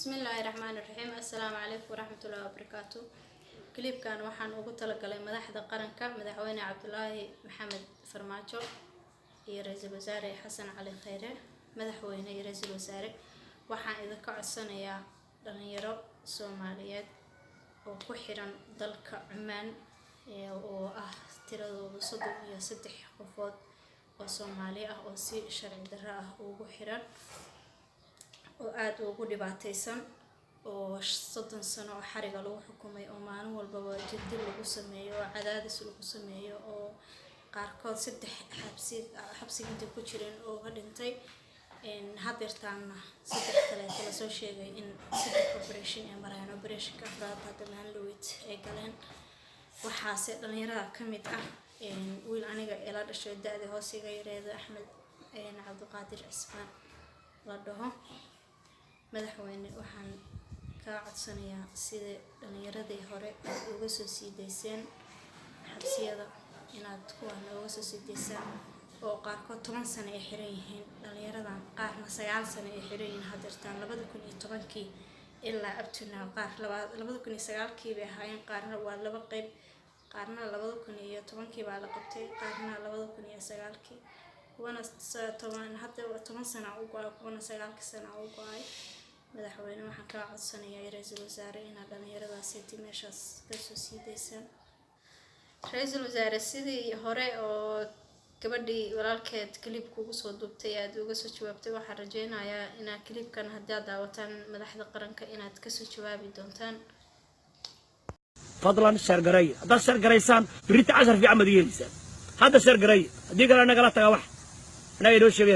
بسم الله الرحمن الرحيم. السلام عليكم ورحمة الله وبركاته. كليب كان وحن ugu talagalay madaxda qaranka madaxweyne Cabdullaahi Maxamed Farmaajo iyo ra'iisul wasaare Xasan Cali Khayre madaxweyne iyo ra'iisul wasaare waxaan idinka codsanayaa dhalinyaro Soomaaliyeed oo ku xiran dalka Cumaan oo ah tiradoodu 33 qofood oo Soomaali ah oo si sharci darro ah ugu xiran oo aad ugu dhibaataysan oo 30 sano oo xariga lagu xukumay oo maalin walba jiddi lagu sameeyo oo cadaadis lagu sameeyo oo qaarkood 3 xabsi inta ku jireen oo ka dhintay hadeertaana 3 kale la soo sheegay in 3 operation ay marayaan operationka afraad hadda Maanlowit ay galeen waxaase dhalinyarada kamid ah wiil aniga ila dhashay da'da hoosiga yareeda Axmed Cabdiqaadir Cismaan la dhaho madaxweyne waxaan ka codsanayaa sida dhalinyaradii hore uga soo siideyseen xabsiyada inaad kuwan uga soo siideysaan oo qaarkood 10 sano ay xiran yihiin dhalinyaradan qaarna 9 sano ay xiran yihiin hadeertaan 2010kii ilaa abtuna qaar 2009kii bay ahaayeen qaarna waa laba qayb qaarna 2010kii baa la qabtay qaarna 2009kii wana 10 sano ugu wana 9 sano ugu ay madaxweyne waxaan ka codsanayaa ra'iisul wasaare inaad dhalinyaradaasi meeshaas ka soo siideysaan ra'iisul wasaare sidii hore oo gabadhii walaalkeed klibka ugu soo duubtay aad uga soo jawaabtay waxaan rajeynayaa inaad klibkan haddii aad daawataan madaxda qaranka inaad ka soo jawaabi doontaan fadlan share garay hadda share garaysaan بريت 10 في عمد يليسان هذا share garay hadii kale anaga la taga wax anaga inoo sheegay